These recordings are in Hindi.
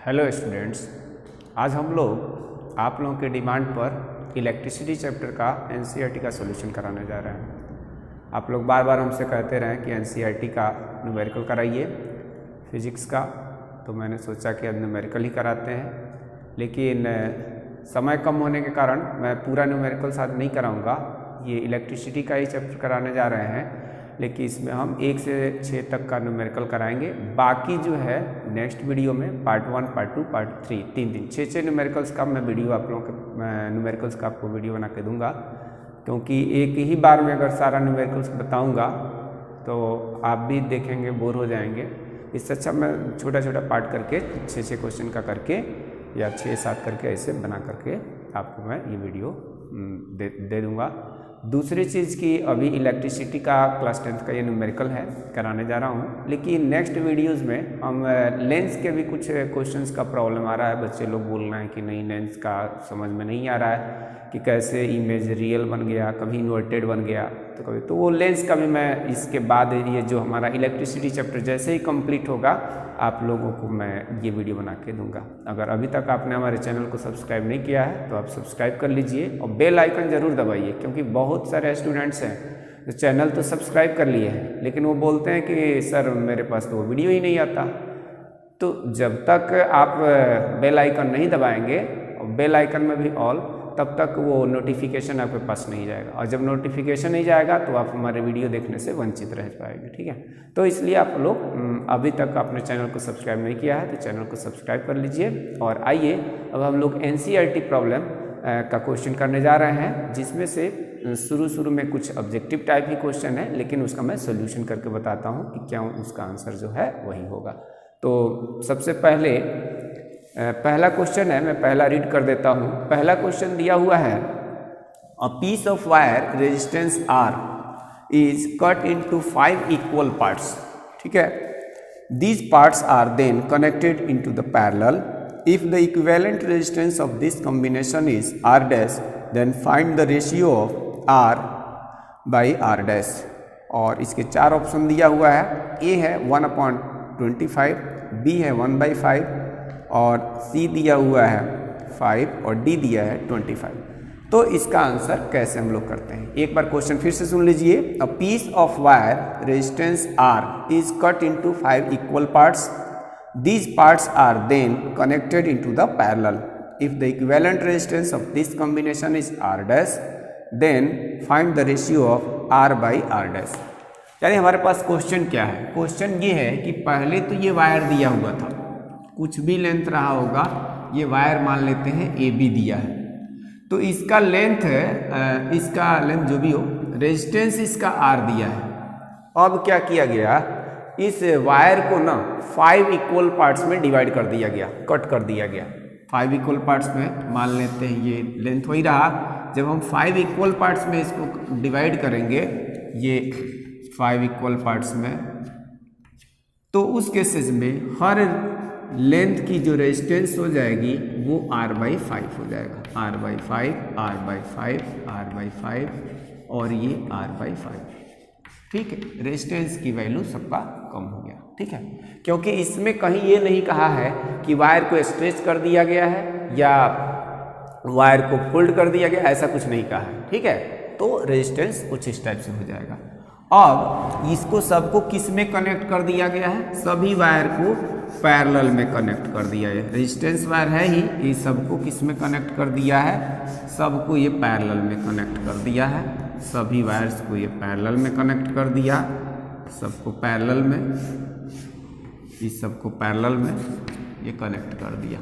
हेलो स्टूडेंट्स, आज हम लोग आप लोगों के डिमांड पर इलेक्ट्रिसिटी चैप्टर का एनसीईआरटी का सॉल्यूशन कराने जा रहे हैं। आप लोग बार बार हमसे कहते रहे कि एनसीईआरटी का न्यूमेरिकल कराइए फिजिक्स का, तो मैंने सोचा कि अब न्यूमेरिकल ही कराते हैं। लेकिन समय कम होने के कारण मैं पूरा न्यूमेरिकल साथ नहीं कराऊँगा। ये इलेक्ट्रिसिटी का ही चैप्टर कराने जा रहे हैं, लेकिन इसमें हम 1 से 6 तक का न्यूमेरिकल कराएंगे। बाकी जो है नेक्स्ट वीडियो में पार्ट 1, पार्ट 2, पार्ट 3 तीन 6 न्यूमेरिकल्स का मैं वीडियो आप लोगों के न्यूमेरिकल्स का आपको वीडियो बना के दूंगा, क्योंकि एक ही बार में अगर सारा न्यूमेरिकल्स बताऊंगा तो आप भी देखेंगे बोर हो जाएंगे। इससे अच्छा मैं छोटा छोटा पार्ट करके 6 क्वेश्चन का करके या 6-7 करके ऐसे बना करके आपको मैं ये वीडियो दे दूँगा। दूसरी चीज़ की अभी इलेक्ट्रिसिटी का क्लास 10th का ये न्यूमेरिकल है कराने जा रहा हूँ, लेकिन नेक्स्ट वीडियोस में हम लेंस के भी कुछ क्वेश्चंस का प्रॉब्लम आ रहा है। बच्चे लोग बोल रहे हैं कि नहीं लेंस का समझ में नहीं आ रहा है कि कैसे इमेज रियल बन गया, कभी इन्वर्टेड बन गया तो कभी, तो वो लेंस का भी मैं इसके बाद ये जो हमारा इलेक्ट्रिसिटी चैप्टर जैसे ही कंप्लीट होगा आप लोगों को मैं ये वीडियो बना के दूंगा। अगर अभी तक आपने हमारे चैनल को सब्सक्राइब नहीं किया है तो आप सब्सक्राइब कर लीजिए और बेल आइकन ज़रूर दबाइए, क्योंकि बहुत सारे स्टूडेंट्स हैं जो चैनल तो सब्सक्राइब कर लिए हैं लेकिन वो बोलते हैं कि सर मेरे पास तो वो वीडियो ही नहीं आता। तो जब तक आप बेल आइकन नहीं दबाएंगे और बेल आइकन में भी ऑल, तब तक वो नोटिफिकेशन आपके पास नहीं जाएगा, और जब नोटिफिकेशन नहीं जाएगा तो आप हमारे वीडियो देखने से वंचित रह पाएंगे। ठीक है, तो इसलिए आप लोग अभी तक अपने चैनल को सब्सक्राइब नहीं किया है तो चैनल को सब्सक्राइब कर लीजिए। और आइए अब हम लोग एनसीईआरटी प्रॉब्लम का क्वेश्चन करने जा रहे हैं, जिसमें से शुरू में कुछ ऑब्जेक्टिव टाइप ही क्वेश्चन है, लेकिन उसका मैं सोल्यूशन करके बताता हूँ कि क्या उसका आंसर जो है वही होगा। तो सबसे पहले पहला क्वेश्चन है, मैं पहला रीड कर देता हूँ। पहला क्वेश्चन दिया हुआ है, a piece of wire resistance R is cut into 5 equal parts. ठीक है, these parts are then connected into the parallel. If the equivalent resistance of this combination is R dash, then find the ratio of R by R dash. और इसके 4 ऑप्शन दिया हुआ है। ए है 1/25, बी है 1/5 और सी दिया हुआ है 5 और डी दिया है 25। तो इसका आंसर कैसे हम लोग करते हैं, एक बार क्वेश्चन फिर से सुन लीजिए। A piece of wire resistance R is cut into 5 equal parts. These parts are then connected into the parallel. If the equivalent resistance of this combination is R dash, then find the ratio of R by R dash. यानी हमारे पास क्वेश्चन क्या है, क्वेश्चन ये है कि पहले तो ये वायर दिया हुआ था, कुछ भी लेंथ रहा होगा, ये वायर मान लेते हैं ए बी दिया है, तो इसका लेंथ है, इसका लेंथ जो भी हो, रेजिस्टेंस इसका आर दिया है। अब क्या किया गया, इस वायर को ना 5 इक्वल पार्ट्स में डिवाइड कर दिया गया, कट कर दिया गया 5 इक्वल पार्ट्स में। मान लेते हैं ये लेंथ वही रहा। जब हम 5 इक्वल पार्ट्स में इसको डिवाइड करेंगे, ये 5 इक्वल पार्ट्स में, तो उस केसेस में हर लेंथ की जो रेजिस्टेंस हो जाएगी वो r/5 हो जाएगा। r/5, r/5, r/5 और ये r/5। ठीक है, रेजिस्टेंस की वैल्यू सबका कम हो गया। ठीक है, क्योंकि इसमें कहीं ये नहीं कहा है कि वायर को स्ट्रेच कर दिया गया है या वायर को फोल्ड कर दिया गया, ऐसा कुछ नहीं कहा है। ठीक है, तो रेजिस्टेंस कुछ इस टाइप से हो जाएगा। अब इसको सबको किस में कनेक्ट कर दिया गया है, सभी वायर को पैरेलल में कनेक्ट कर दिया है। रेजिस्टेंस वायर है ही, ये सबको किस में कनेक्ट कर दिया है, सबको ये पैरेलल में कनेक्ट कर दिया है। सभी वायर्स को ये पैरेलल में कनेक्ट कर दिया, सबको पैरेलल में, इस सबको पैरेलल में ये कनेक्ट कर दिया।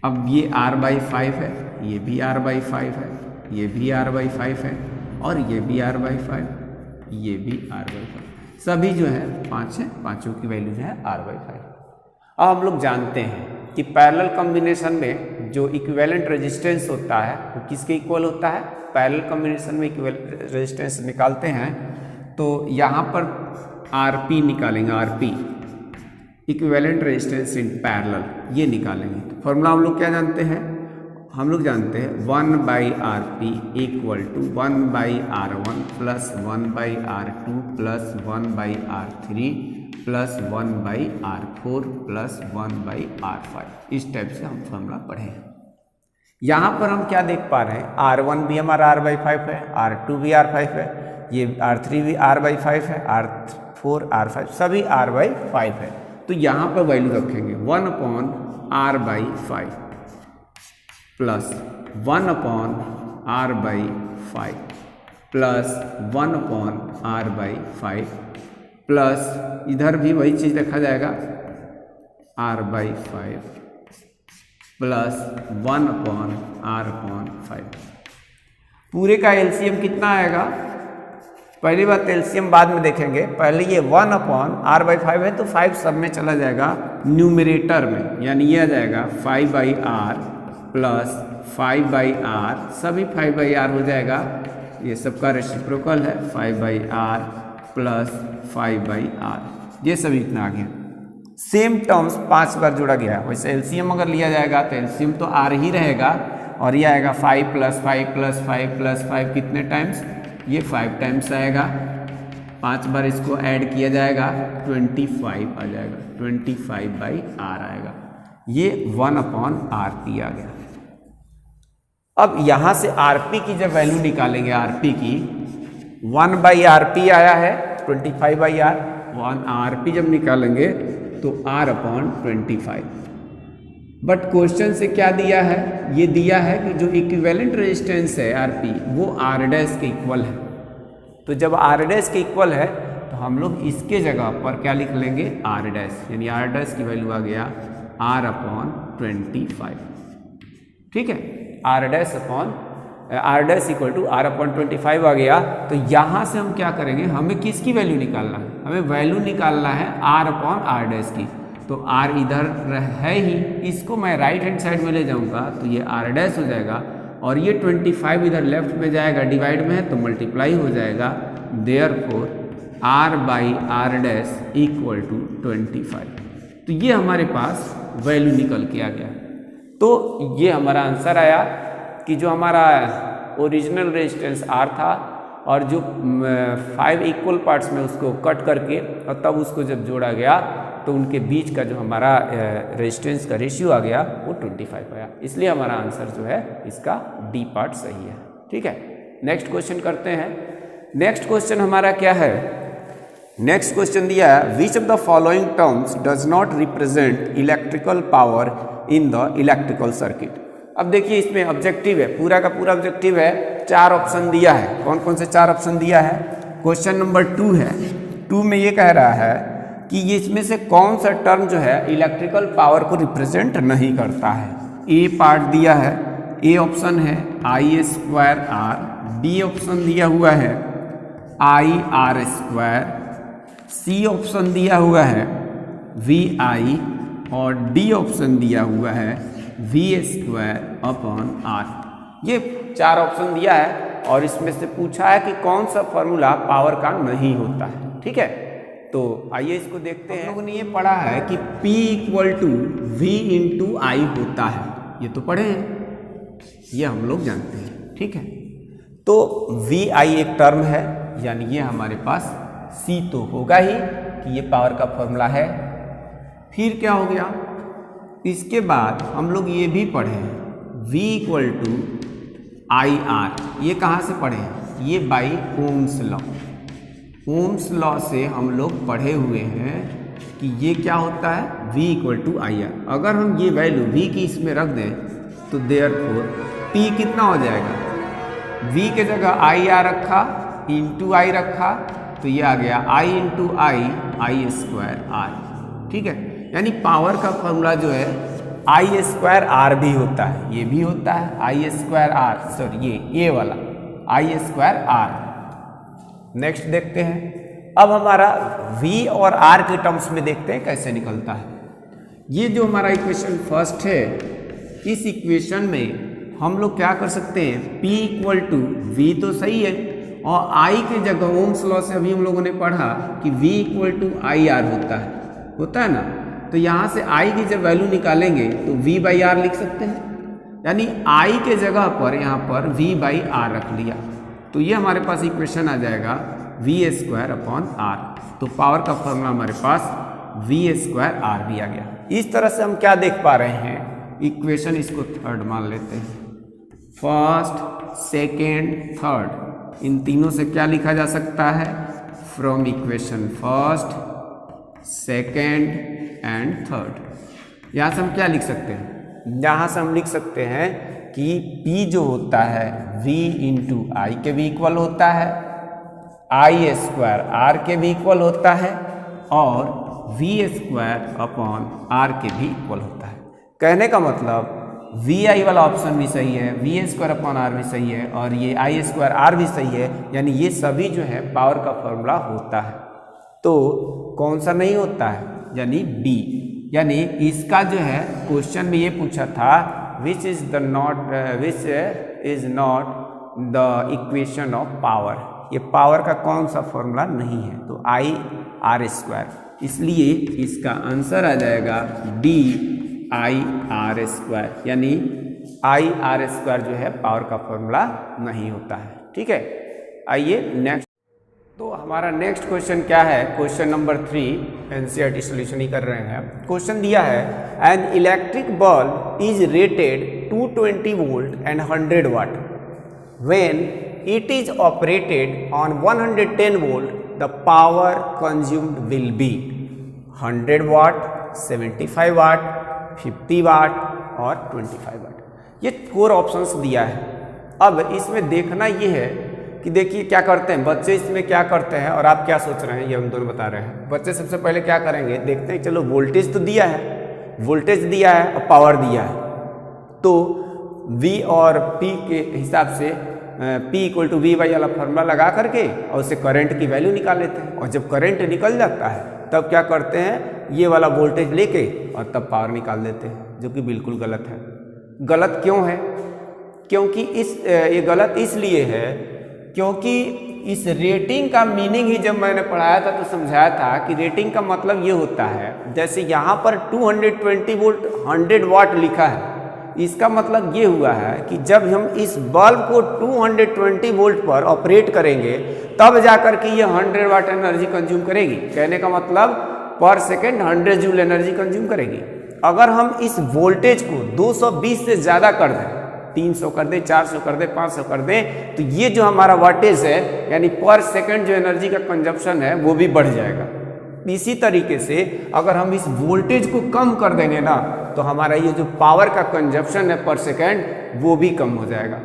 अब ये r/5 है, ये भी r/5 है, ये भी r/5 है और ये भी r/5, ये भी r/5, सभी जो है 5 है, पांचों की वैल्यू जो है r/5। अब हम लोग जानते हैं कि पैरेलल कॉम्बिनेशन में जो इक्विवेलेंट रेजिस्टेंस होता है वो किसके इक्वल होता है। पैरेलल कॉम्बिनेशन में इक्विवेलेंट रेजिस्टेंस निकालते हैं तो यहाँ पर Rp निकालेंगे, Rp equivalent resistance in parallel, ये निकालेंगे। तो फॉर्मूला हम लोग क्या जानते हैं, हम लोग जानते हैं 1/Rp equal to 1/R1 plus 1/R2 plus 1/R3 plus 1/R4 plus 1/R5। इस टाइप से हम फॉर्मूला पढ़े हैं। यहाँ पर हम क्या देख पा रहे हैं, R1 भी हमारा R/5 है, R2 भी R5 है, ये R3 भी R/5 है, R4 R5 सभी R/5 है। तो यहाँ पर वैल्यू रखेंगे 1/R/5 plus 1/R/5 plus 1/R/5 plus इधर भी वही चीज़ रखा जाएगा R/5 प्लस 1/R/5। पूरे का एलसीएम कितना आएगा, पहली बात एलसीएम बाद में देखेंगे, पहले ये 1/R/5 है तो 5 सब में चला जाएगा न्यूमरेटर में, यानी ये आ जाएगा 5/R प्लस 5/R, सभी 5/R हो जाएगा, ये सबका रेसिप्रोकल है 5/R प्लस 5/R, ये सभी इतना आ गया। सेम टर्म्स 5 बार जोड़ा गया, वैसे एलसीएम अगर लिया जाएगा तो एलसीएम तो R ही रहेगा और ये आएगा 5 प्लस 5 प्लस 5 प्लस 5 कितने टाइम्स, ये 5 टाइम्स आएगा, 5 बार इसको ऐड किया जाएगा 25 आ जाएगा, 25/R आएगा, ये 1/RP आ गया। अब यहाँ से RP की जब वैल्यू निकालेंगे, RP की 1/RP आया है 25/R, 1RP जब निकालेंगे तो R/25। बट क्वेश्चन से क्या दिया है, ये दिया है कि जो इक्विवेलेंट रेजिस्टेंस है RP वो R' के इक्वल है। तो जब R' के इक्वल है तो हम लोग इसके जगह पर क्या लिख लेंगे R', यानी R' की वैल्यू आ गया R/25। ठीक है, R' इक्वल टू R/25 आ गया। तो यहाँ से हम क्या करेंगे, हमें किसकी वैल्यू निकालना है, हमें वैल्यू निकालना है R/R' की। तो R इधर है ही, इसको मैं राइट हैंड साइड में ले जाऊंगा तो ये R' हो जाएगा और ये 25 इधर लेफ्ट में जाएगा, डिवाइड में है तो मल्टीप्लाई हो जाएगा, देयरफॉर R/R' इक्वल टू 25। तो ये हमारे पास वैल्यू निकल के आ गया। तो ये हमारा आंसर आया कि जो हमारा ओरिजिनल रेजिस्टेंस R था और जो 5 इक्वल पार्ट्स में उसको कट करके और तब उसको जब जोड़ा गया तो उनके बीच का जो हमारा रेजिस्टेंस का रेशियो आ गया वो 25 आया, इसलिए हमारा आंसर जो है इसका डी पार्ट सही है। ठीक है, नेक्स्ट क्वेश्चन करते हैं। नेक्स्ट क्वेश्चन हमारा क्या है, नेक्स्ट क्वेश्चन दिया है which of the following terms does not represent electrical power in the electrical circuit. अब देखिए इसमें ऑब्जेक्टिव है, पूरा का पूरा ऑब्जेक्टिव है, 4 ऑप्शन दिया है। कौन कौन से 4 ऑप्शन दिया है, क्वेश्चन नंबर 2 है। 2 में ये कह रहा है कि ये इसमें से कौन सा टर्म जो है इलेक्ट्रिकल पावर को रिप्रेजेंट नहीं करता है। ए पार्ट दिया है, ए ऑप्शन है I²R, बी ऑप्शन दिया हुआ है IR², सी ऑप्शन दिया हुआ है VI और डी ऑप्शन दिया हुआ है V²/R। ये 4 ऑप्शन दिया है और इसमें से पूछा है कि कौन सा फॉर्मूला पावर का नहीं होता है। ठीक है, तो आइए इसको देखते हैं। हम लोगों ने ये पढ़ा है कि P = V/I होता है, ये तो पढ़े हैं, ये हम लोग जानते हैं। ठीक है, तो VI एक टर्म है, यानी ये हमारे पास C तो होगा ही कि ये पावर का फॉर्मूला है। फिर क्या हो गया, इसके बाद हम लोग ये भी पढ़े हैं V = IR, ये कहाँ से पढ़े हैं, ये by Ohm's law. Ohm's law से हम लोग पढ़े हुए हैं कि ये क्या होता है V = IR। अगर हम ये वैल्यू V की इसमें रख दें तो देयरफॉर P कितना हो जाएगा, V के जगह IR रखा इंटू I रखा तो ये आ गया I × I² ठीक है, यानी पावर का फॉर्मूला जो है I² भी होता है, ये भी होता है I², सॉरी ये वाला I²। नेक्स्ट देखते हैं, अब हमारा V और R के टर्म्स में देखते हैं कैसे निकलता है। ये जो हमारा इक्वेशन फर्स्ट है, इस इक्वेशन में हम लोग क्या कर सकते हैं, P = V तो सही है और I के जगह ओम्स लॉ से अभी हम लोगों ने पढ़ा कि V = IR होता है ना। तो यहाँ से I की जब वैल्यू निकालेंगे तो V/R लिख सकते हैं, यानी I के जगह पर यहाँ पर V/R रख लिया तो ये हमारे पास इक्वेशन आ जाएगा V² R। तो पावर का फॉर्मूला हमारे पास V² R भी आ गया। इस तरह से हम क्या देख पा रहे हैं, इक्वेशन इसको थर्ड मान लेते हैं, फर्स्ट सेकेंड थर्ड, इन तीनों से क्या लिखा जा सकता है, from equation first second and third. यहाँ से हम क्या लिख सकते हैं, यहाँ से हम लिख सकते हैं कि P जो होता है V इंटू आई के भी इक्वल होता है, I² R के भी इक्वल होता है और V² अपॉन R के भी इक्वल होता है। कहने का मतलब VI वाला ऑप्शन भी सही है, V² अपॉन R भी सही है और ये I² R भी सही है, यानी ये सभी जो है पावर का फॉर्मूला होता है। तो कौन सा नहीं होता है, यानी D। यानी इसका जो है क्वेश्चन में ये पूछा था which is not the equation of power, ये पावर का कौन सा फॉर्मूला नहीं है, तो IR²। इसलिए इसका आंसर आ जाएगा D IR², यानी IR² जो है पावर का फॉर्मूला नहीं होता है। ठीक है, आइए नेक्स्ट। तो हमारा नेक्स्ट क्वेश्चन क्या है, क्वेश्चन नंबर 3 एनसीईआरटी सॉल्यूशन ही कर रहे हैं। क्वेश्चन दिया है an electric bulb is rated 220 volt and 100 watt when it is operated on 110 volt the power consumed will be 100 watt, 75 watt, 50 watt और 25 वाट। ये 4 ऑप्शंस दिया है। अब इसमें देखना ये है कि देखिए क्या करते हैं बच्चे, इसमें क्या करते हैं और आप क्या सोच रहे हैं, ये हम दोनों बता रहे हैं। बच्चे सबसे पहले क्या करेंगे, देखते हैं, चलो वोल्टेज तो दिया है, वोल्टेज दिया है और पावर दिया है, तो V और P के हिसाब से P = V वाला फॉर्मूला लगा करके और उससे करंट की वैल्यू निकाल लेते हैं। और जब करंट निकल जाता है तब क्या करते हैं, ये वाला वोल्टेज लेके और तब पावर निकाल देते हैं, जो कि बिल्कुल गलत है। गलत क्यों है, क्योंकि ये गलत इसलिए है क्योंकि इस रेटिंग का मीनिंग ही जब मैंने पढ़ाया था तो समझाया था कि रेटिंग का मतलब ये होता है, जैसे यहाँ पर 220 वोल्ट 100 वाट लिखा है, इसका मतलब ये हुआ है कि जब हम इस बल्ब को 220 वोल्ट पर ऑपरेट करेंगे तब जाकर के ये 100 वाट एनर्जी कंज्यूम करेगी। कहने का मतलब पर सेकेंड 100 जूल एनर्जी कंज्यूम करेगी। अगर हम इस वोल्टेज को 220 से ज़्यादा कर दें, 300 कर दें, 400 कर दें, 500 कर दें, तो ये जो हमारा वाटेज है यानी पर सेकंड जो एनर्जी का कंजप्शन है वो भी बढ़ जाएगा। इसी तरीके से अगर हम इस वोल्टेज को कम कर देंगे ना तो हमारा ये जो पावर का कंजप्शन है पर सेकंड वो भी कम हो जाएगा।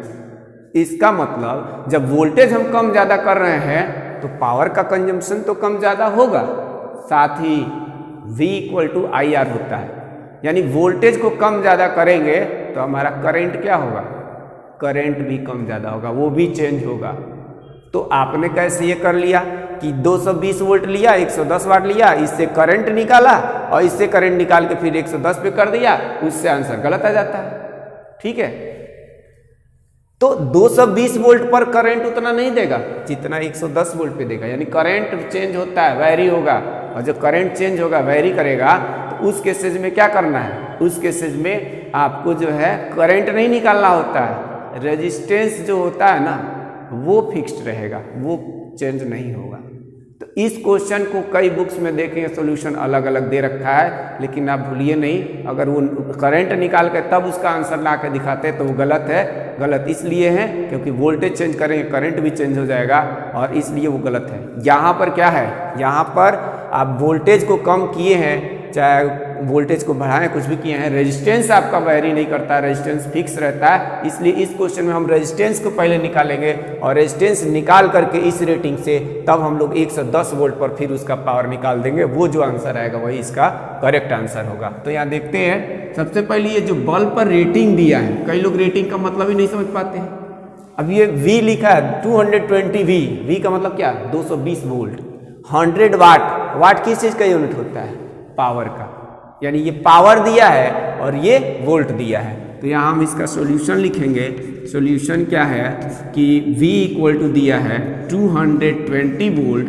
इसका मतलब जब वोल्टेज हम कम ज़्यादा कर रहे हैं तो पावर का कंजप्शन तो कम ज़्यादा होगा, साथ ही V = IR होता है, यानी वोल्टेज को कम ज़्यादा करेंगे तो हमारा करंट क्या होगा, करंट भी कम ज़्यादा होगा, वो भी चेंज होगा। तो आपने कैसे ये कर लिया कि 220 वोल्ट लिया, 110 वाट लिया, इससे करंट निकाला और इससे करंट निकाल के फिर 110 पे कर दिया, उससे आंसर गलत आ जाता है। ठीक है, तो 220 वोल्ट पर करंट उतना नहीं देगा जितना 110 वोल्ट पे देगा, यानी करंट चेंज होता है, वैरी होगा, और जब करंट चेंज होगा, वैरी करेगा, तो उस केसेज में क्या करना है, उस केसेज में आपको जो है करंट नहीं निकालना होता है, रेजिस्टेंस जो होता है ना वो फिक्स्ड रहेगा, वो चेंज नहीं होगा। तो इस क्वेश्चन को कई बुक्स में देखेंगे सॉल्यूशन अलग अलग दे रखा है, लेकिन आप भूलिए नहीं, अगर वो करंट निकाल के तब उसका आंसर ला के दिखाते हैं तो वो गलत है। गलत इसलिए है क्योंकि वोल्टेज चेंज करेंगे करंट भी चेंज हो जाएगा और इसलिए वो गलत है। यहाँ पर क्या है, यहाँ पर आप वोल्टेज को कम किए हैं, चाहे वोल्टेज को बढ़ाएं, कुछ भी किए हैं, रेजिस्टेंस आपका वैरी नहीं करता, रेजिस्टेंस फिक्स रहता है। इसलिए इस क्वेश्चन में हम रेजिस्टेंस को पहले निकालेंगे और रेजिस्टेंस निकाल करके इस रेटिंग से तब हम लोग 110 वोल्ट पर फिर उसका पावर निकाल देंगे, वो जो आंसर आएगा वही इसका करेक्ट आंसर होगा। तो यहाँ देखते हैं, सबसे पहले ये जो बल्ब पर रेटिंग दिया है, कई लोग रेटिंग का मतलब ही नहीं समझ पाते हैं। अब ये V लिखा है 220 V का मतलब क्या, 220 वोल्ट, 100 वाट, वाट किस चीज़ का यूनिट होता है, पावर का, यानी ये पावर दिया है और ये वोल्ट दिया है। तो यहाँ हम इसका सॉल्यूशन लिखेंगे। सॉल्यूशन क्या है कि V = दिया है 220 वोल्ट,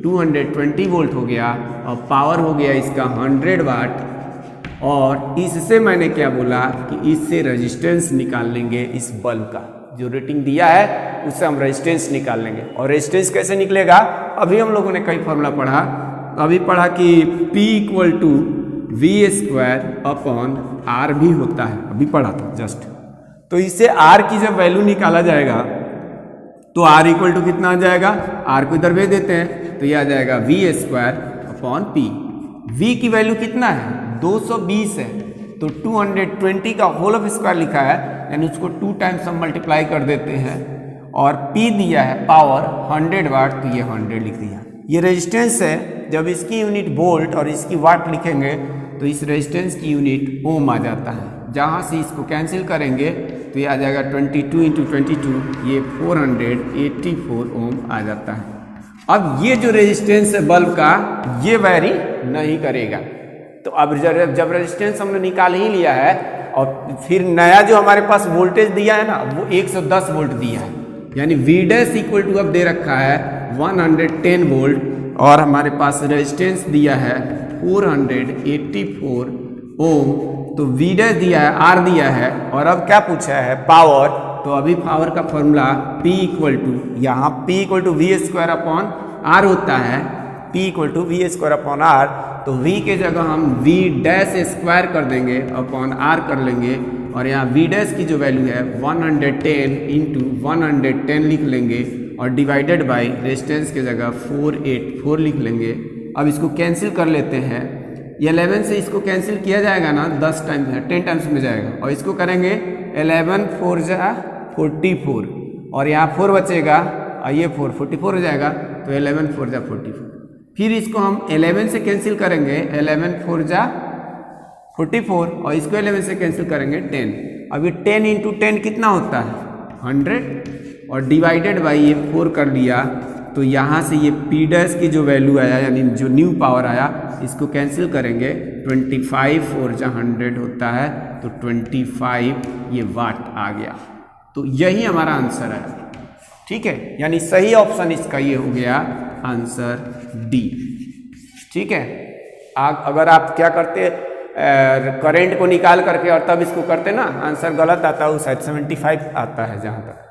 220 वोल्ट हो गया और पावर हो गया इसका 100 वाट, और इससे मैंने क्या बोला कि इससे रेजिस्टेंस निकाल लेंगे इस बल्ब का, जो रेटिंग दिया है उससे हम रेजिस्टेंस निकाल लेंगे। और रेजिस्टेंस कैसे निकलेगा, अभी हम लोगों ने कई फॉर्मूला पढ़ा, अभी पढ़ा कि P equal to V square upon R भी होता है, अभी पढ़ा था जस्ट। तो इससे R की जब वैल्यू निकाला जाएगा तो R इक्वल टू कितना आ जाएगा, R को इधर भेज देते हैं तो ये आ जाएगा V square upon P। V की वैल्यू कितना है, 220 है, तो 220 का होल ऑफ स्क्वायर लिखा है, यानी उसको 2 टाइम्स हम मल्टीप्लाई कर देते हैं। और P दिया है पावर 100 वाट, तो ये 100 लिख दिया। ये रेजिस्टेंस है, जब इसकी यूनिट वोल्ट और इसकी वाट लिखेंगे तो इस रेजिस्टेंस की यूनिट ओम आ जाता है। जहाँ से इसको कैंसिल करेंगे तो ये आ जाएगा 22 इंटू 22, ये 484 ओम आ जाता है। अब ये जो रेजिस्टेंस है बल्ब का, ये वैरी नहीं करेगा। तो अब जब रेजिस्टेंस हमने निकाल ही लिया है और फिर नया जो हमारे पास वोल्टेज दिया है ना, वो 110 वोल्ट दिया है, यानी V डैश इक्वल टू अब दे रखा है 110 वोल्ट, और हमारे पास रेजिस्टेंस दिया है 484 ओम। तो V डैश दिया है, R दिया है, और अब क्या पूछा है, पावर। तो अभी पावर का फॉर्मूला P इक्वल टू, यहाँ P equal to V square upon R होता है, P equal to V square upon R. तो V के जगह हम V डैश स्क्वायर कर देंगे अपॉन R कर लेंगे, और यहाँ V डैश की जो वैल्यू है 110 इंटू 110 लिख लेंगे, और डिवाइडेड बाई रेजिस्टेंस के जगह 484 लिख लेंगे। अब इसको कैंसिल कर लेते हैं, ये 11 से इसको कैंसिल किया जाएगा ना, 10 टाइम्स है, 10 टाइम्स में जाएगा, और इसको करेंगे 11 4 जा 44, और यहाँ 4 बचेगा, और ये 4 44 हो जाएगा, तो 11 4 जा 44। फिर इसको हम 11 से कैंसिल करेंगे, 11 4 जा 44, और इसको 11 से कैंसिल करेंगे 10। अब ये 10 इंटू 10 कितना होता है, 100, और डिवाइडेड बाई ये 4 कर लिया, तो यहाँ से ये P डैश की जो वैल्यू आया, यानी जो न्यू पावर आया, इसको कैंसिल करेंगे, 25 4 जा 100 होता है, तो 25 ये वाट आ गया। तो यही हमारा आंसर है, ठीक है, यानी सही ऑप्शन इसका ये हो गया आंसर डी। ठीक है, अगर आप क्या करते, करंट को निकाल करके और तब इसको करते ना, आंसर गलत आता है, वो शायद 75 आता है जहाँ तक।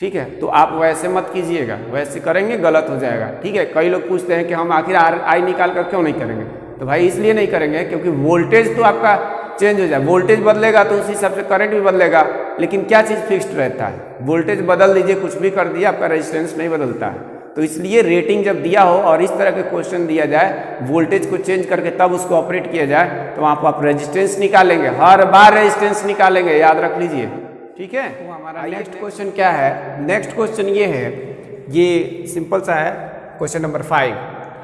ठीक है, तो आप वैसे मत कीजिएगा, वैसे करेंगे गलत हो जाएगा। ठीक है, कई लोग पूछते हैं कि हम आखिर आई निकाल कर क्यों नहीं करेंगे, तो भाई इसलिए नहीं करेंगे क्योंकि वोल्टेज तो आपका चेंज हो जाए, वोल्टेज बदलेगा तो उस हिसाब से करंट भी बदलेगा, लेकिन क्या चीज़ फिक्स्ड रहता है, वोल्टेज बदल दीजिए, कुछ भी कर दिया, आपका रेजिस्टेंस नहीं बदलता है। तो इसलिए रेटिंग जब दिया हो और इस तरह के क्वेश्चन दिया जाए, वोल्टेज को चेंज करके तब उसको ऑपरेट किया जाए, तो वहाँ पर आप रेजिस्टेंस निकालेंगे, हर बार रेजिस्टेंस निकालेंगे, याद रख लीजिए। ठीक है, तो हमारा नेक्स्ट क्वेश्चन क्या है, नेक्स्ट क्वेश्चन ये है, ये सिंपल सा है, question number 5।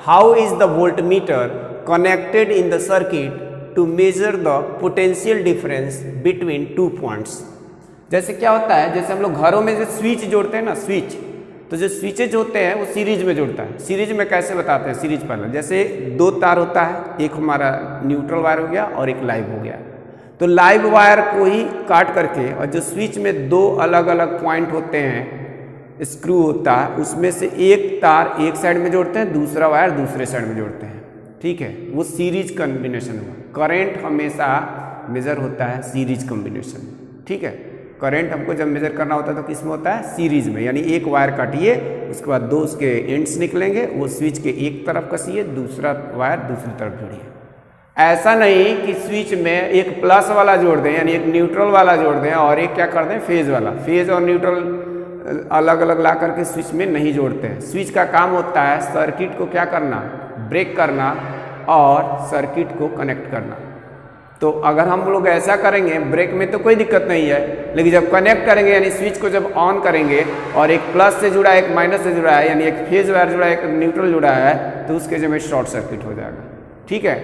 How is the volt meter connected in the circuit to measure the potential difference between 2 points. जैसे क्या होता है, जैसे हम लोग घरों में जो स्विच जोड़ते हैं ना, स्विच, तो जो स्विचेज होते हैं वो सीरीज में जोड़ता है। सीरीज में कैसे बताते हैं, सीरीज पहले जैसे 2 तार होता है, एक हमारा न्यूट्रल वायर हो गया और एक लाइव हो गया, तो लाइव वायर को ही काट करके, और जो स्विच में 2 अलग अलग पॉइंट होते हैं, स्क्रू होता है, उसमें से एक तार एक साइड में जोड़ते हैं, दूसरा वायर दूसरे साइड में जोड़ते हैं। ठीक है, वो सीरीज कॉम्बिनेशन हुआ। करंट हमेशा मेजर होता है सीरीज कॉम्बिनेशन। ठीक है, करंट हमको जब मेजर करना होता है तो किस में होता है, सीरीज में, यानी एक वायर काटिए, उसके बाद 2 उसके एंड्स निकलेंगे, वो स्विच के एक तरफ कसिए, दूसरा वायर दूसरी तरफ जोड़िए। ऐसा नहीं कि स्विच में एक प्लस वाला जोड़ दें, यानी एक न्यूट्रल वाला जोड़ दें, और एक क्या कर दें, फेज वाला। फेज और न्यूट्रल अलग अलग ला करके स्विच में नहीं जोड़ते हैं। स्विच का काम होता है सर्किट को क्या करना, ब्रेक करना और सर्किट को कनेक्ट करना। तो अगर हम लोग ऐसा करेंगे, ब्रेक में तो कोई दिक्कत नहीं है, लेकिन जब कनेक्ट करेंगे, यानी स्विच को जब ऑन करेंगे और एक प्लस से जुड़ा है, एक माइनस से जुड़ा है, यानी एक फेज वायर जुड़ा है, एक न्यूट्रल जुड़ा है, तो उसके जगह शॉर्ट सर्किट हो जाएगा। ठीक है,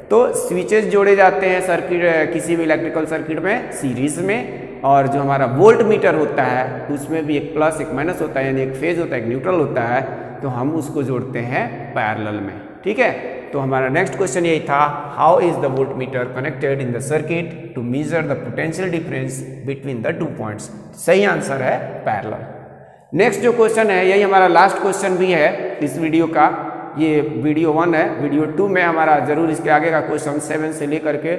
तो स्विचेस जोड़े जाते हैं सर्किट, किसी भी इलेक्ट्रिकल सर्किट में सीरीज में, और जो हमारा वोल्ट मीटर होता है उसमें भी एक प्लस एक माइनस होता है, यानी एक फेज होता है, एक न्यूट्रल होता है, तो हम उसको जोड़ते हैं पैरेलल में। ठीक है, तो हमारा नेक्स्ट क्वेश्चन यही था, how is the volt meter connected in the circuit to measure the potential difference between the 2 points. सही आंसर है पैरेलल। नेक्स्ट जो क्वेश्चन है, यही हमारा लास्ट क्वेश्चन भी है इस वीडियो का। ये वीडियो 1 है, वीडियो 2 में हमारा जरूर इसके आगे का क्वेश्चन 7 से लेकर के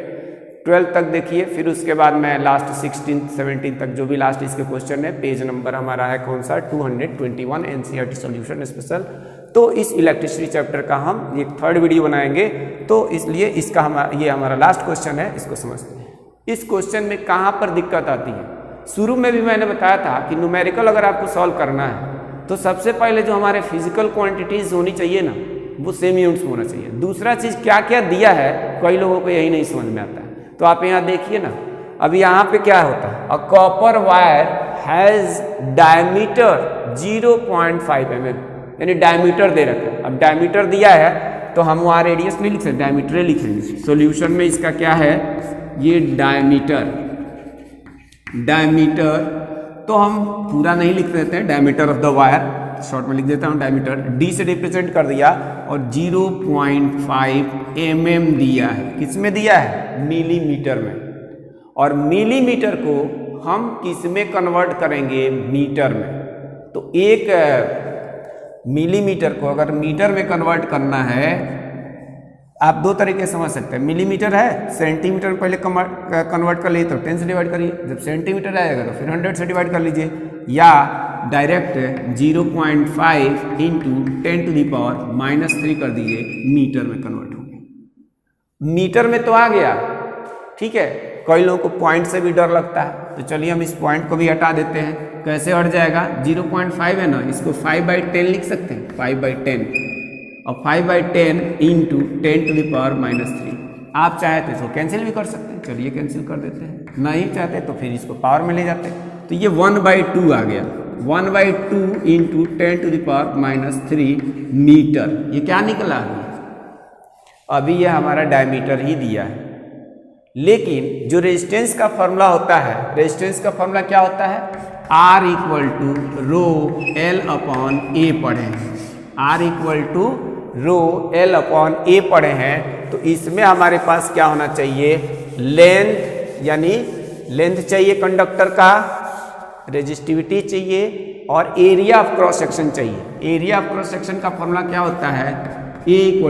12 तक देखिए, फिर उसके बाद मैं लास्ट 16 17 तक जो भी लास्ट इसके क्वेश्चन है, पेज नंबर हमारा है कौन सा 221 एनसीईआरटी सॉल्यूशन स्पेशल। तो इस इलेक्ट्रिसिटी चैप्टर का हम एक थर्ड वीडियो बनाएंगे, तो इसलिए इसका ये हमारा लास्ट क्वेश्चन है, इसको समझते हैं। इस क्वेश्चन में कहाँ पर दिक्कत आती है, शुरू में भी मैंने बताया था कि न्यूमेरिकल अगर आपको सॉल्व करना है तो सबसे पहले जो हमारे फिजिकल क्वांटिटीज होनी चाहिए ना, वो सेम यूनिट्स में होना चाहिए। दूसरा चीज़ क्या क्या दिया है, कई लोगों को यही नहीं समझ में आता है। तो आप यहाँ देखिए ना, अभी यहाँ पे क्या होता है, a copper wire has diameter 0.5 mm, यानी डायमीटर दे रखा है। अब डायमीटर दिया है तो हम वहाँ रेडियस नहीं लिख सकते, डायमीटर लिखेंगे। सॉल्यूशन में इसका क्या है, ये डायमीटर तो हम पूरा नहीं लिख देते हैं, diameter of the wire short में लिख देता हूँ डायमीटर, डी से रिप्रेजेंट कर दिया, और 0.5 mm दिया है। किस में दिया है, मिलीमीटर में। और मिलीमीटर को हम किस में कन्वर्ट करेंगे, मीटर में। तो एक मिलीमीटर को अगर मीटर में कन्वर्ट करना है, आप दो तरीके से समझ सकते हैं। मिलीमीटर है, सेंटीमीटर पहले कन्वर्ट कर लीजिए तो 10 से डिवाइड करिए, जब सेंटीमीटर आएगा तो फिर 100 से डिवाइड कर लीजिए, या डायरेक्ट 0.5 इंटू 10⁻³ कर दीजिए, मीटर में कन्वर्ट हो गया। मीटर में तो आ गया, ठीक है। कई लोगों को पॉइंट से भी डर लगता है, तो चलिए हम इस पॉइंट को भी हटा देते हैं। कैसे हट जाएगा, 0.5 है ना, इसको 5/10 लिख सकते हैं, 5/10, और 5/10 इंटू 10⁻³ आप चाहे तो इसको कैंसिल भी कर सकते हैं, चलिए कैंसिल कर देते हैं। नहीं चाहते तो फिर इसको पावर में ले जाते हैं, तो ये 1/2 आ गया, 1/2 इंटू 10⁻³ मीटर। ये क्या निकला, अभी ये हमारा डायमीटर ही दिया है। लेकिन जो रेजिस्टेंस का फॉर्मूला होता है, रेजिस्टेंस का फॉर्मूला क्या होता है, R = ρL/A पढ़े हैं, R = ρL/A पढ़े हैं। तो इसमें हमारे पास क्या होना चाहिए, लेंथ, यानी लेंथ चाहिए कंडक्टर का, रेजिस्टिविटी चाहिए, और एरिया ऑफ क्रॉस सेक्शन चाहिए। एरिया ऑफ क्रॉस सेक्शन का फॉर्मूला क्या होता है, A =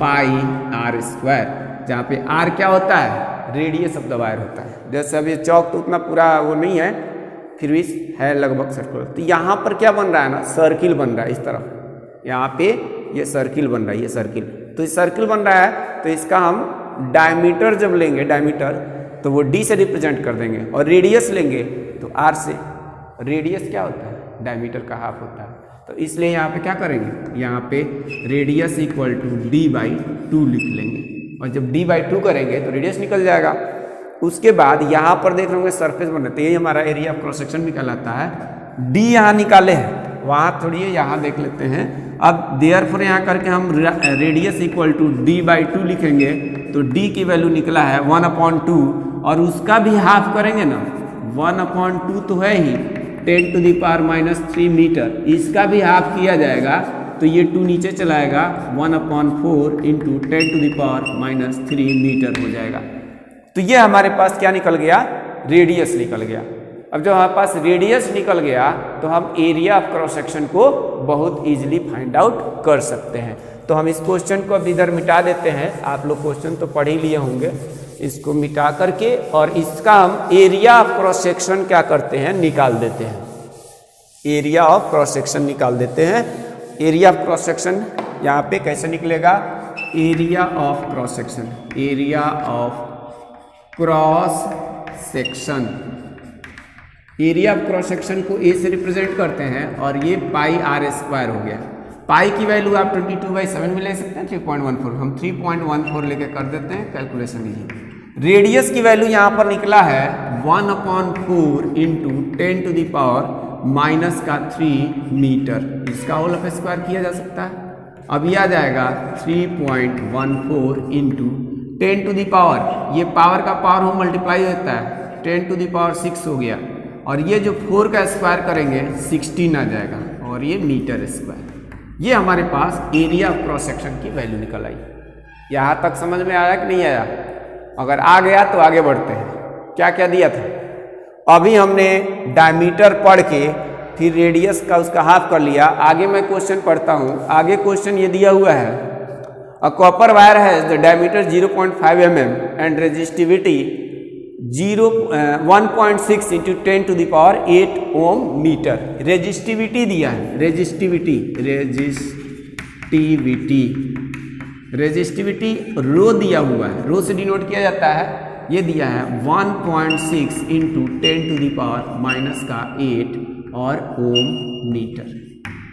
πr², जहाँ पे R क्या होता है, रेडियस ऑफ द वायर होता है। जैसे अभी चौक तो उतना पूरा वो नहीं है, फिर भी है लगभग सर्कुलर। तो यहाँ पर क्या बन रहा है ना, सर्किल बन रहा है इस तरफ, यहाँ पे ये सर्किल बन रहा है, ये सर्किल। तो इस सर्किल बन रहा है, तो इसका हम डायमीटर जब लेंगे, डायमीटर तो वो D से रिप्रेजेंट कर देंगे, और रेडियस लेंगे तो R से। रेडियस क्या होता है, डायमीटर का हाफ होता है। तो इसलिए यहाँ पे क्या करेंगे, यहाँ पे रेडियस = D/2 लिख लेंगे, और जब D/2 करेंगे तो रेडियस निकल जाएगा। उसके बाद यहाँ पर देख रहे सरफेस बन रहा है, तो ये हमारा एरिया ऑफ क्रॉस सेक्शन भी कहलाता है। D यहाँ निकाले हैं, वहाँ थोड़ी है, यहाँ देख लेते हैं। अब देयरफॉर यहाँ करके हम रेडियस = D/2 लिखेंगे, तो D की वैल्यू निकला है 1/2, और उसका भी हाफ करेंगे ना, 1/2 तो है ही, 10⁻³ मीटर, इसका भी हाफ किया जाएगा, तो ये 2 नीचे चलाएगा, 1/4 इंटू 10⁻³ मीटर हो जाएगा। तो ये हमारे पास क्या निकल गया, रेडियस निकल गया। अब जब हमारे पास रेडियस निकल गया तो हम एरिया ऑफ क्रॉस सेक्शन को बहुत इजीली फाइंड आउट कर सकते हैं। तो हम इस क्वेश्चन को अब इधर मिटा देते हैं, आप लोग क्वेश्चन तो पढ़ ही लिए होंगे, इसको मिटा करके और इसका हम एरिया ऑफ क्रॉस सेक्शन क्या करते हैं, निकाल देते हैं। एरिया ऑफ क्रॉस सेक्शन निकाल देते हैं। एरिया ऑफ क्रॉस सेक्शन यहाँ पे कैसे निकलेगा, area of cross section, area of cross section, area of cross section को ए से रिप्रेजेंट करते हैं, और ये πr² हो गया। पाई की वैल्यू आप 22/7 में ले सकते हैं, 3.14, हम 3.14 लेके कर देते हैं कैलकुलेशन लीजिए। रेडियस की वैल्यू यहाँ पर निकला है 1/4 इंटू 10⁻³ मीटर, इसका होल ऑफ स्क्वायर किया जा सकता है। अब यह आ जाएगा 3.14 इंटू 10⁻, ये पावर का पावर हो मल्टीप्लाई होता है, 10⁻6 हो गया, और ये जो 4 का स्क्वायर करेंगे 16 आ जाएगा, और ये मीटर स्क्वायर। ये हमारे पास एरिया ऑफ क्रॉस सेक्शन की वैल्यू निकल आई। यहाँ तक समझ में आया कि नहीं आया? अगर आ गया तो आगे बढ़ते हैं। क्या क्या दिया था, अभी हमने डायमीटर पढ़ के फिर रेडियस का उसका हाफ कर लिया। आगे मैं क्वेश्चन पढ़ता हूँ। आगे क्वेश्चन ये दिया हुआ है, A copper wire has the diameter 0.5 mm and resistivity 1.6 into 10 to the power 8 ohm meter. Resistivity दिया है, रेजिस्टिविटी रो दिया हुआ है, रो से डिनोट किया जाता है, ये दिया है 1.6 into 10 to the power minus का 8 और ओम मीटर,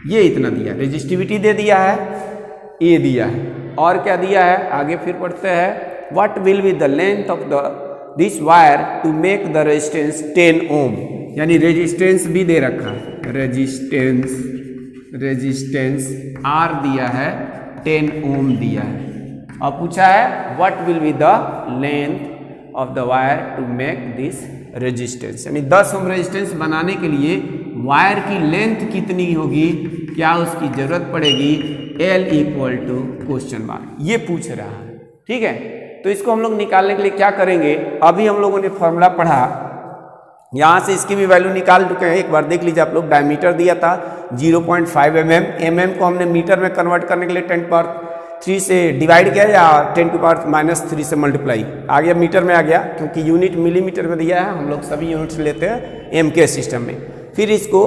ये इतना दिया। रेजिस्टिविटी दे दिया है, ये दिया है, और क्या दिया है आगे फिर पढ़ते हैं। What will be the length of this wire to make the resistance 10 ohm, यानी रेजिस्टेंस भी दे रखा है, रेजिस्टेंस आर दिया है, 10 ओम दिया है। अब पूछा है what will be the length of the wire to make this resistance, यानी 10 ओम रेजिस्टेंस बनाने के लिए वायर की लेंथ कितनी होगी, क्या उसकी जरूरत पड़ेगी, L equal to question mark, ये पूछ रहा है। ठीक है, तो इसको हम लोग निकालने के लिए क्या करेंगे, अभी हम लोगों ने फॉर्मूला पढ़ा, यहाँ से इसकी भी वैल्यू निकाल चुके हैं, एक बार देख लीजिए आप लोग। डायमीटर दिया था 0.5 mm को हमने मीटर में कन्वर्ट करने के लिए 10 पावर 3 से डिवाइड किया या 10 टू पावर -3 से मल्टीप्लाई आ गया, मीटर में आ गया, क्योंकि यूनिट मिलीमीटर में दिया है, हम लोग सभी यूनिट्स लेते हैं एम के सिस्टम में। फिर इसको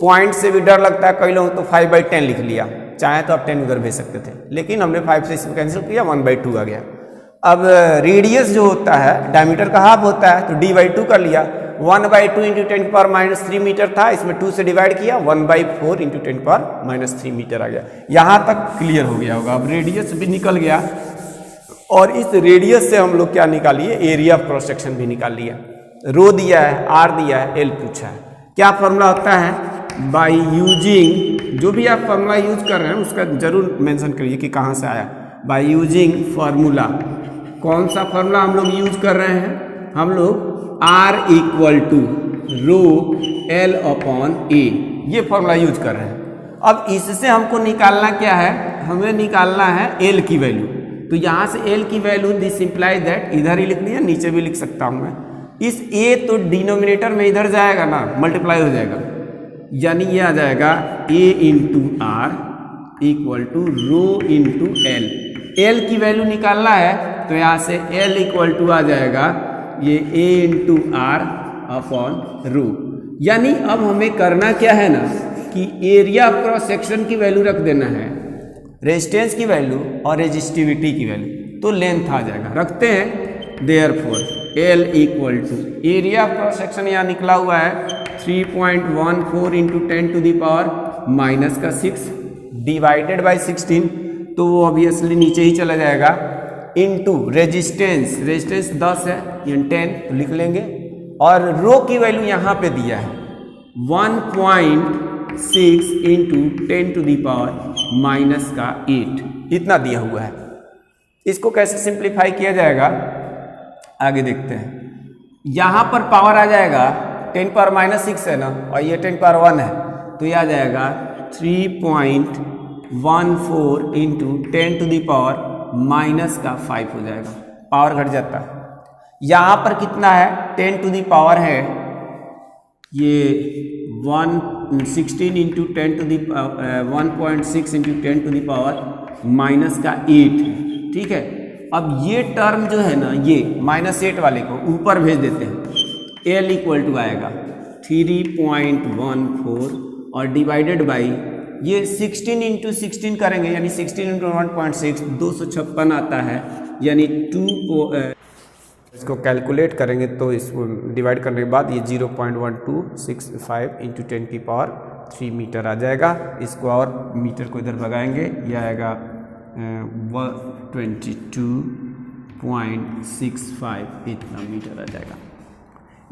पॉइंट से भी डर लगता है कई लोग, तो 5/10 लिख लिया, चाहे तो आप 10 उधर भेज सकते थे, लेकिन हमने 5 से इसको कैंसिल किया, 1/2 आ गया। अब रेडियस जो होता है डायमीटर का हाफ होता है, तो d/2 कर लिया, 1/2 इंटू 10 पावर -3 मीटर था, इसमें 2 से डिवाइड किया, 1/4 इंटू 10 पावर -3 मीटर आ गया। यहाँ तक क्लियर हो गया होगा। अब रेडियस भी निकल गया, और इस रेडियस से हम लोग क्या निकालिए, एरिया ऑफ क्रॉस सेक्शन भी निकाल लिया। रो दिया है, आर दिया है, एल पूछा है। क्या फॉर्मूला होता है, बाई यूजिंग, जो भी आप फॉर्मूला यूज कर रहे हैं उसका जरूर मेंशन करिए कि कहाँ से आया। बाई यूजिंग फॉर्मूला, कौन सा फॉर्मूला हम लोग यूज कर रहे हैं, हम लोग R equal to rho L upon A, ये फॉर्मूला यूज कर रहे हैं। अब इससे हमको निकालना क्या है, हमें निकालना है L की वैल्यू। तो यहाँ से L की वैल्यू, दिस इंप्लाइज दैट, इधर ही लिख लिया, नीचे भी लिख सकता हूँ मैं। इस A तो डिनोमिनेटर में इधर जाएगा ना, मल्टीप्लाई हो जाएगा, यानी ये आ जाएगा A into R equal to rho into L. L की वैल्यू निकालना है, तो यहाँ से L इक्वल टू आ जाएगा ये A into R upon rho. यानी अब हमें करना क्या है ना, कि एरिया ऑफ क्रॉस सेक्शन की वैल्यू रख देना है, रेजिस्टेंस की वैल्यू और रेजिस्टिविटी की वैल्यू, तो लेंथ आ जाएगा। रखते हैं, therefore L equal to area of cross section यहाँ निकला हुआ है 3.14 into 10 to the power -6 divided by 16, तो वो ऑब्वियसली नीचे ही चला जाएगा, इंटू रेजिस्टेंस, रेजिस्टेंस 10 है, ये 10 तो लिख लेंगे, और रो की वैल्यू यहाँ पे दिया है 1.6 इंटू 10 टू दी पावर -8, इतना दिया हुआ है। इसको कैसे सिंप्लीफाई किया जाएगा आगे देखते हैं। यहाँ पर पावर आ जाएगा 10 पावर -6 है ना, और ये 10 पावर 1 है, तो ये आ जाएगा 3.14 इंटू 10 टू दी पावर -5 हो जाएगा, पावर घट जाता है। यहाँ पर कितना है, 10 टू दी पावर है ये 116 into 10 to the 1.6 into 10 to the power -8 है। ठीक है, अब ये टर्म जो है ना, ये -8 वाले को ऊपर भेज देते हैं, L इक्वल टू आएगा 3.14 और डिवाइडेड बाई ये 16 इंटू 16 करेंगे, यानी 16 इंटू 1.6 256 आता है, यानी 2 को इसको कैलकुलेट करेंगे तो इसको डिवाइड करने के बाद ये 0.1265 इंटू 10 की पावर 3 मीटर आ जाएगा। इसको और मीटर को इधर भगाएंगे, ये आएगा 22.65 इतना मीटर आ जाएगा।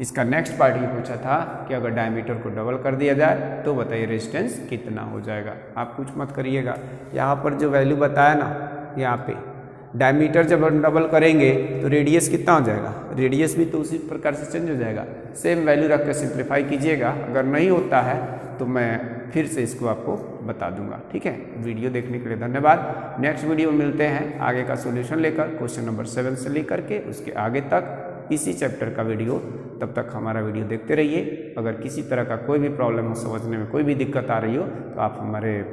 इसका नेक्स्ट पार्ट ये पूछा था कि अगर डायमीटर को डबल कर दिया जाए तो बताइए रेजिस्टेंस कितना हो जाएगा। आप कुछ मत करिएगा, यहाँ पर जो वैल्यू बताया ना, यहाँ पे डायमीटर जब डबल करेंगे तो रेडियस कितना हो जाएगा, रेडियस भी तो उसी प्रकार से चेंज हो जाएगा। सेम वैल्यू रख कर सिंप्लीफाई कीजिएगा, अगर नहीं होता है तो मैं फिर से इसको आपको बता दूंगा। ठीक है, वीडियो देखने के लिए धन्यवाद। नेक्स्ट वीडियो में मिलते हैं आगे का सॉल्यूशन लेकर, क्वेश्चन नंबर 7 से लेकर के उसके आगे तक इसी चैप्टर का वीडियो। तब तक हमारा वीडियो देखते रहिए। अगर किसी तरह का कोई भी प्रॉब्लम हो, समझने में कोई भी दिक्कत आ रही हो, तो आप हमारे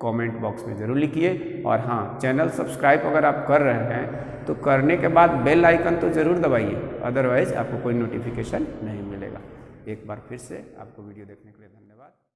कमेंट बॉक्स में ज़रूर लिखिए। और हाँ, चैनल सब्सक्राइब अगर आप कर रहे हैं तो करने के बाद बेल आइकन तो ज़रूर दबाइए, अदरवाइज़ आपको कोई नोटिफिकेशन नहीं मिलेगा। एक बार फिर से आपको वीडियो देखने के लिए